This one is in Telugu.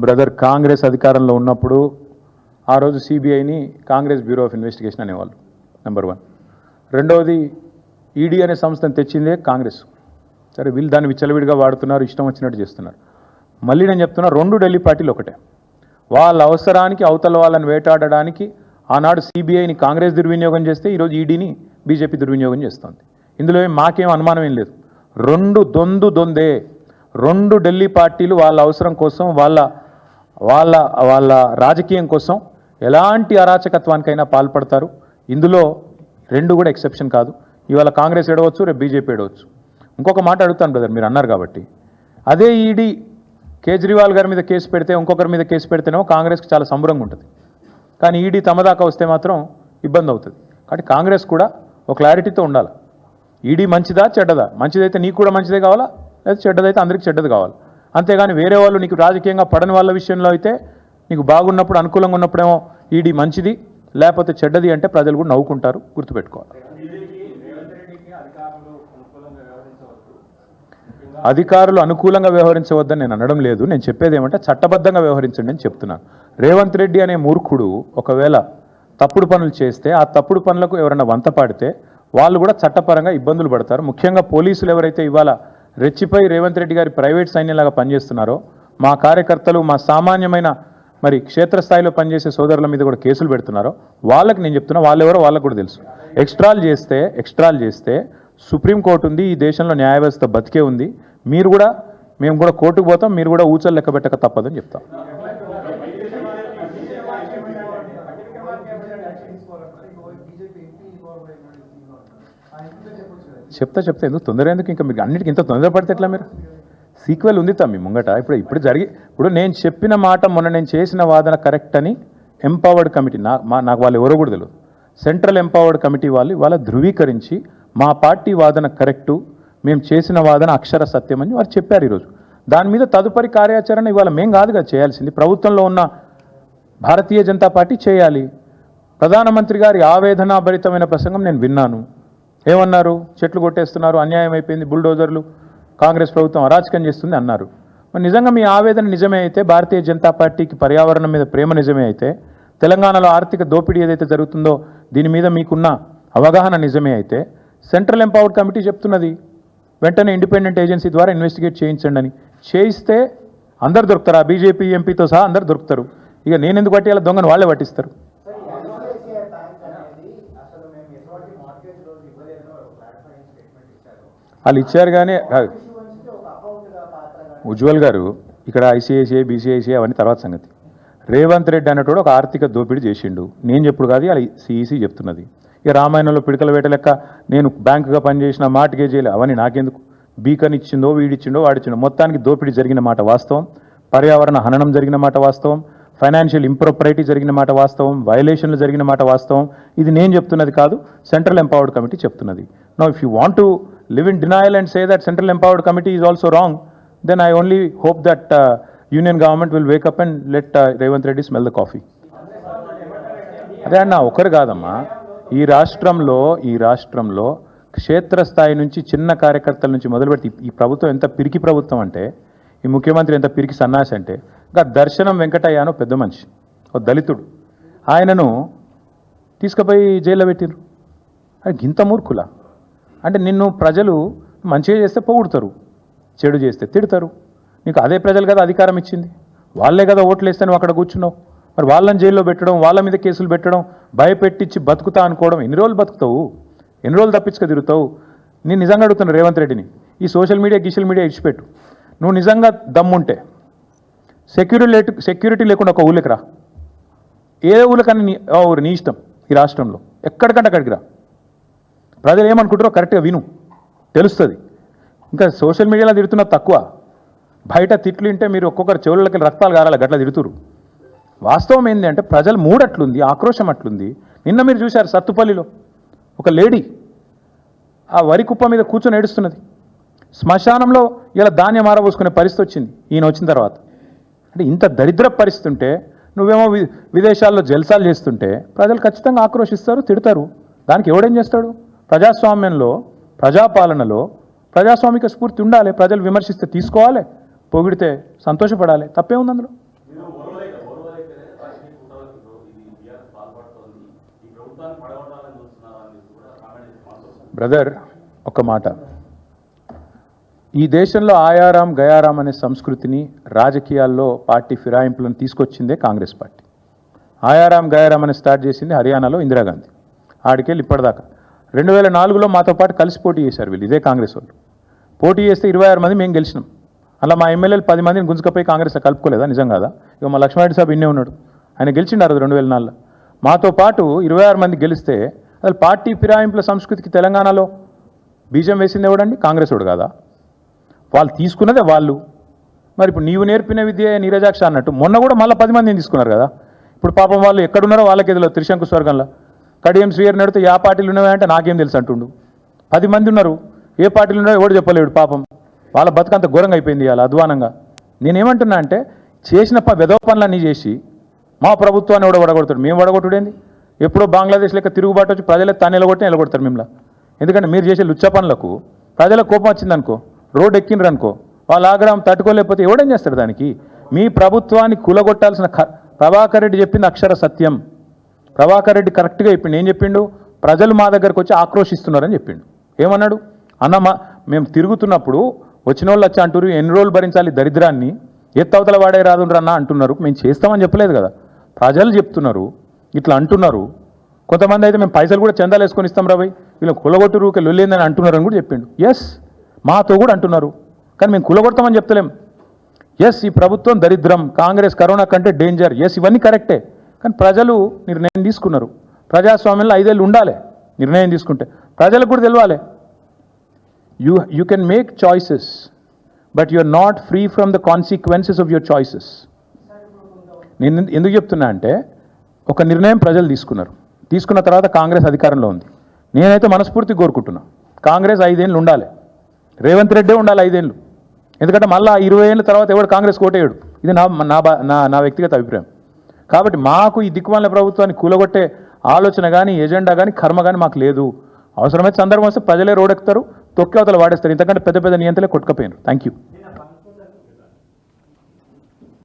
బ్రదర్, కాంగ్రెస్ అధికారంలో ఉన్నప్పుడు ఆ రోజు సిబిఐని కాంగ్రెస్ బ్యూరో ఆఫ్ ఇన్వెస్టిగేషన్ అనేవాళ్ళు, నెంబర్ 1. రెండవది, ఈడీ అనే సంస్థను తెచ్చిందే కాంగ్రెస్. సరే, వీళ్ళు దాన్ని విచ్చలవిడిగా వాడుతున్నారు, ఇష్టం వచ్చినట్టు చేస్తున్నారు. మళ్ళీ నేను చెప్తున్నా, 2 ఢిల్లీ పార్టీలు ఒకటే. వాళ్ళ అవసరానికి అవతల వాళ్ళని వేటాడడానికి ఆనాడు సిబిఐని కాంగ్రెస్ దుర్వినియోగం చేస్తే ఈరోజు ఈడీని బీజేపీ దుర్వినియోగం చేస్తుంది. ఇందులో మాకేం అనుమానం ఏం లేదు. 2 దొందే. 2 ఢిల్లీ పార్టీలు వాళ్ళ అవసరం కోసం, వాళ్ళ వాళ్ళ వాళ్ళ రాజకీయం కోసం ఎలాంటి అరాచకత్వానికైనా పాల్పడతారు. ఇందులో 2 కూడా ఎక్సెప్షన్ కాదు. ఇవాళ కాంగ్రెస్ ఏడవచ్చు, రేపు బీజేపీ ఏడవచ్చు. ఇంకొక మాట అడుగుతాను బ్రదర్, మీరు అన్నారు కాబట్టి, అదే ఈడీ కేజ్రీవాల్ గారి మీద కేసు పెడితే, ఇంకొకరి మీద కేసు పెడితేనేమో కాంగ్రెస్కి చాలా సంబరంగా ఉంటుంది. కానీ ఈడీ తమ దాకా వస్తే మాత్రం ఇబ్బంది అవుతుంది. కాబట్టి కాంగ్రెస్ కూడా ఒక క్లారిటీతో ఉండాలి. ఈడీ మంచిదా చెడ్డదా? మంచిదైతే నీకు కూడా మంచిదే కావాలా, లేదా చెడ్డదైతే అందరికీ చెడ్డది కావాలి. అంతేగాని వేరే వాళ్ళు నీకు రాజకీయంగా పడని వాళ్ళ విషయంలో అయితే నీకు బాగున్నప్పుడు, అనుకూలంగా ఉన్నప్పుడేమో ఈడీ మంచిది, లేకపోతే చెడ్డది అంటే ప్రజలు కూడా నవ్వుకుంటారు. గుర్తుపెట్టుకోవాలి. అధికారులు అనుకూలంగా వ్యవహరించవద్దని నేను అనడం లేదు. నేను చెప్పేది ఏమంటే చట్టబద్ధంగా వ్యవహరించండి అని చెప్తున్నాను. రేవంత్ రెడ్డి అనే మూర్ఖుడు ఒకవేళ తప్పుడు పనులు చేస్తే, ఆ తప్పుడు పనులకు ఎవరైనా వంత పాడితే వాళ్ళు కూడా చట్టపరంగా ఇబ్బందులు పడతారు. ముఖ్యంగా పోలీసులు ఎవరైతే ఇవాళ రెచ్చిపోయి రేవంత్ రెడ్డి గారి ప్రైవేట్ సైన్యంలాగా పనిచేస్తున్నారో, మా కార్యకర్తలు, మా సామాన్యమైన మరి క్షేత్రస్థాయిలో పనిచేసే సోదరుల మీద కూడా కేసులు పెడుతున్నారో వాళ్ళకి నేను చెప్తున్నా, వాళ్ళెవరో వాళ్ళకు కూడా తెలుసు. ఎక్స్ట్రాలు చేస్తే సుప్రీంకోర్టు ఉంది, ఈ దేశంలో న్యాయ వ్యవస్థ బతికే ఉంది. మేము కూడా కోర్టుకు పోతాం, మీరు కూడా ఊచలు లెక్క పెట్టక తప్పదని చెప్తాం. చెప్తా ఎందుకు తొందర, ఎందుకు ఇంకా మీకు అన్నిటికీ ఇంత తొందరపడితే ఎట్లా? మీరు సీక్వెల్ ఉంది మీ ముంగట. ఇప్పుడు నేను చెప్పిన మాట, మొన్న నేను చేసిన వాదన కరెక్ట్ అని ఎంపవర్డ్ కమిటీ, నాకు వాళ్ళు ఎవరో కూడా తెలియదు, సెంట్రల్ ఎంపవర్డ్ కమిటీ వాళ్ళు ఇవాళ ధృవీకరించి మా పార్టీ వాదన కరెక్టు, మేము చేసిన వాదన అక్షర సత్యం అని వారు చెప్పారు ఈరోజు. దాని మీద తదుపరి కార్యాచరణ ఇవాళ మేం కాదుగా చేయాల్సింది, ప్రభుత్వంలో ఉన్న భారతీయ జనతా పార్టీ చేయాలి. ప్రధానమంత్రి గారి ఆవేదనాభరితమైన ప్రసంగం నేను విన్నాను. ఏమన్నారు? చెట్లు కొట్టేస్తున్నారు, అన్యాయం అయిపోయింది, బుల్డోజర్లు, కాంగ్రెస్ ప్రభుత్వం అరాచకం చేస్తుంది అన్నారు. మరి నిజంగా మీ ఆవేదన నిజమే అయితే, భారతీయ జనతా పార్టీకి పర్యావరణం మీద ప్రేమ నిజమే అయితే, తెలంగాణలో ఆర్థిక దోపిడీ ఏదైతే జరుగుతుందో దీని మీద మీకున్న అవగాహన నిజమే అయితే, సెంట్రల్ ఎంపవర్డ్ కమిటీ చెప్తున్నది వెంటనే ఇండిపెండెంట్ ఏజెన్సీ ద్వారా ఇన్వెస్టిగేట్ చేయించండి అని. చేయిస్తే అందరు దొరుకుతారు, ఆ బీజేపీ ఎంపీతో సహా అందరు దొరుకుతారు. ఇక నేను ఎందుకు పట్టేయాలి? దొంగను వాళ్ళే పట్టిస్తారు. వాళ్ళు ఇచ్చారు. కానీ ఉజ్వల్ గారు, ఇక్కడ ఐసీఐసీఐ, బీసీఐసీఐ అవన్నీ తర్వాత సంగతి. రేవంత్ రెడ్డి అన్నట్టు ఒక ఆర్థిక దోపిడీ చేసిండు. నేను చెప్పుడు కాదు, అలా సిఈసీ చెప్తున్నది. ఇక రామాయణంలో పిడకల వేట లెక్క నేను బ్యాంకుగా పనిచేసిన మార్ట్గేజీలు అవన్నీ నాకెందుకు? బీకన్ ఇచ్చిందో, వీడిచ్చిండో, వాడిచ్చిండో, మొత్తానికి దోపిడీ జరిగిన మాట వాస్తవం, పర్యావరణ హననం జరిగిన మాట వాస్తవం, ఫైనాన్షియల్ ఇంప్రాపరిటీ జరిగిన మాట వాస్తవం, వయలేషన్లు జరిగిన మాట వాస్తవం. ఇది నేను చెప్తున్నది కాదు, సెంట్రల్ ఎంపవర్డ్ కమిటీ చెప్తున్నది. Now if you want to live in denial and say that Central Empowered Committee is also wrong, then I only hope that Union government will wake up and let Revanth Reddy smell the coffee. అదే అన్న, ఒకరు కాదమ్మా, ఈ రాష్ట్రంలో క్షేత్రస్థాయి నుంచి చిన్న కార్యకర్తల నుంచి మొదలుపెట్టి ఈ ప్రభుత్వం ఎంత పిరికి ప్రభుత్వం అంటే, ఈ ముఖ్యమంత్రి ఎంత పిరికి సన్నాసి అంటే, ఇంకా దర్శనం వెంకటయ్య అనో పెద్ద మనిషి, ఒక దళితుడు, ఆయనను తీసుకుపోయి జైల్లో పెట్టిరు. అది గింత మూర్ఖులా? అంటే నిన్ను ప్రజలు మంచిగా చేస్తే పొగుడుతారు, చెడు చేస్తే తిడతారు. నీకు అదే ప్రజలు కదా అధికారం ఇచ్చింది, వాళ్ళే కదా ఓట్లు వేస్తే నువ్వు అక్కడ కూర్చున్నావు. మరి వాళ్ళని జైల్లో పెట్టడం, వాళ్ళ మీద కేసులు పెట్టడం, భయపెట్టించి బతుకుతా అనుకోవడం, ఎన్ని రోజులు బతుకుతావు? ఎన్ని రోజులు తప్పించుక తిరుగుతావు? నేను నిజంగా అడుగుతున్నా రేవంత్ రెడ్డిని, ఈ సోషల్ మీడియా ఇడిచిపెట్టు. నువ్వు నిజంగా దమ్ముంటే సెక్యూరిటీ లేకుండా ఒక ఊళ్ళకి రా, ఏ ఊళ్ళకన్నా ఊరు నీ ఇష్టం. ఈ రాష్ట్రంలో ఎక్కడికంటే అక్కడికి రా, ప్రజలు ఏమనుకుంటారో కరెక్ట్గా విను, తెలుస్తుంది. ఇంకా సోషల్ మీడియాలో తిడుతున్నది తక్కువ, బయట తిట్లు వింటే మీరు ఒక్కొక్కరు చెవులకి రక్తాలు గారాలి, గట్లా తిడుతురు. వాస్తవం ఏంటి అంటే ప్రజల మూడ్ అట్లుంది, ఆక్రోశం అట్లుంది. నిన్న మీరు చూశారు సత్తుపల్లిలో ఒక లేడీ ఆ వరి కుప్ప మీద కూర్చొని ఏడుస్తున్నది. శ్మశానంలో ఇలా ధాన్యం ఆరబోసుకునే పరిస్థితి వచ్చింది ఈయన వచ్చిన తర్వాత. అంటే ఇంత దరిద్ర పరిస్థితి ఉంటే నువ్వేమో విదేశాల్లో జల్సాలు చేస్తుంటే ప్రజలు ఖచ్చితంగా ఆక్రోశిస్తారు, తిడతారు. దానికి ఎవడేం చేస్తాడు? ప్రజాస్వామ్యంలో ప్రజాపాలనలో ప్రజాస్వామిక స్ఫూర్తి ఉండాలి. ప్రజలు విమర్శిస్తే తీసుకోవాలి, పొగిడితే సంతోషపడాలి. తప్పే ఉంది అందులో. బ్రదర్, ఒక మాట, ఈ దేశంలో ఆయారాం గయారాం అనే సంస్కృతిని రాజకీయాల్లో పార్టీ ఫిరాయింపులను తీసుకొచ్చిందే కాంగ్రెస్ పార్టీ. ఆయారాం గయారాం అని స్టార్ట్ చేసింది హర్యానాలో ఇందిరాగాంధీ. ఆడికెళ్ళి ఇప్పటిదాకా 2004లో మాతో పాటు కలిసి పోటీ చేశారు వీళ్ళు, ఇదే కాంగ్రెస్ వాళ్ళు. పోటీ చేస్తే 26 మంది మేము గెలిచినాం. అలా మా ఎమ్మెల్యేలు 10 మందిని గుంజుకపోయి కాంగ్రెస్లో కలుపుకోలేదా? నిజం కాదా? ఇక మా లక్ష్మారెడ్డి సాబ్ ఇన్నే ఉన్నాడు, ఆయన గెలిచిండారు 2004లో. మాతో పాటు 26 మంది గెలిస్తే అసలు పార్టీ ఫిరాయింపుల సంస్కృతికి తెలంగాణలో బీజం వేసింది ఎవడండి? కాంగ్రెస్ వాడు కాదా? వాళ్ళు తీసుకున్నదే వాళ్ళు. మరి ఇప్పుడు నీవు నేర్పిన విద్య నీరజాక్ష అన్నట్టు మొన్న కూడా మళ్ళీ 10 మందిని తీసుకున్నారు కదా. ఇప్పుడు పాపం వాళ్ళు ఎక్కడున్నారో వాళ్ళకి ఎదులో త్రిశంకు స్వర్గంలో కడియం శ్రీయర్ నడితే ఏ పార్టీలు ఉన్నాయంటే నాకేం తెలుసు అంటుండు. 10 మంది ఉన్నారు, ఏ పార్టీలు ఉన్నాయో ఎవడు చెప్పలేడు. పాపం వాళ్ళ బతుకంత ఘోరంగా అయిపోయింది ఇవాళ అధ్వానంగా. నేనేమంటున్నా అంటే చేసిన వెధవ పనులన్నీ చేసి మా ప్రభుత్వాన్ని ఎవడ వడగొడతాడు. మేము వడగొట్టుడేంది? ఎప్పుడో బంగ్లాదేశ్ లెక్క తిరుగుబాటు వచ్చి ప్రజలకు తాను నిలగొట్టి నిలగొడతారు మిమ్మల్ని. ఎందుకంటే మీరు చేసే లుచ్చ పనులకు ప్రజల కోపం వచ్చిందనుకో, రోడ్డు ఎక్కినరు అనుకో, వాళ్ళ ఆగ్రహం తట్టుకోలేకపోతే ఎవడేం చేస్తాడు దానికి? మీ ప్రభుత్వాన్ని కూలగొట్టాల్సిన ప్రభాకర్ రెడ్డి చెప్పింది అక్షర సత్యం. ప్రభాకర్ రెడ్డి కరెక్ట్గా చెప్పిండు. ఏం చెప్పిండు? ప్రజలు మా దగ్గరకు వచ్చి ఆక్రోషిస్తున్నారని చెప్పిండు. ఏమన్నాడు? అన్న మేము తిరుగుతున్నప్పుడు వచ్చిన వాళ్ళు వచ్చి అంటారు ఎన్ని రోజులు భరించాలి దరిద్రాన్ని, ఎత్తవతల వాడే రాదుండ్రన్నా అంటున్నారు. మేము చేస్తామని చెప్పలేదు కదా, ప్రజలు చెప్తున్నారు, ఇట్లా అంటున్నారు. కొంతమంది అయితే మేము పైసలు కూడా చందాలు వేసుకొని ఇస్తాం రాబోయ్, వీళ్ళు కులగొట్టు రూకే లొల్లేందని అంటున్నారు అని కూడా చెప్పిండు. ఎస్, మాతో కూడా అంటున్నారు, కానీ మేము కులగొడతామని చెప్తలేం. ఎస్, ఈ ప్రభుత్వం దరిద్రం, కాంగ్రెస్ కరోనా కంటే డేంజర్, ఎస్ ఇవన్నీ కరెక్టే. కానీ ప్రజలు నిర్ణయం తీసుకున్నారు. ప్రజాస్వామ్యంలో 5 ఏళ్ళు ఉండాలి. నిర్ణయం తీసుకుంటే ప్రజలకు కూడా తెలియాలి. You can make choices but you are not free from the consequences of your choices. నేను ఎందుకు చెప్తున్నా అంటే ఒక నిర్ణయం ప్రజలు తీసుకున్నారు, తీసుకున్న తర్వాత కాంగ్రెస్ అధికారంలో ఉంది. నేనైతే మనస్ఫూర్తి కోరుకుంటున్నా కాంగ్రెస్ 5 ఏళ్ళు ఉండాలి, రేవంత్ రెడ్డే ఉండాలి 5 ఏళ్ళు. ఎందుకంటే మళ్ళీ 20 ఏళ్ళ తర్వాత ఎవడు కాంగ్రెస్ కోటేయడు. ఇది నా వ్యక్తిగత అభిప్రాయం. కాబట్టి మాకు ఈ దిక్కుమాలిన ప్రభుత్వాన్ని కూలగొట్టే ఆలోచన కానీ ఎజెండా కానీ కర్మ కానీ మాకు లేదు. అవసరమైతే సందర్భం వస్తే ప్రజలే రోడెక్కుతారు, తొక్కి అవతల వాడేస్తారు. ఇంతకంటే పెద్ద పెద్ద నియంత్రణలే కొట్టుకపోయినారు. Thank you.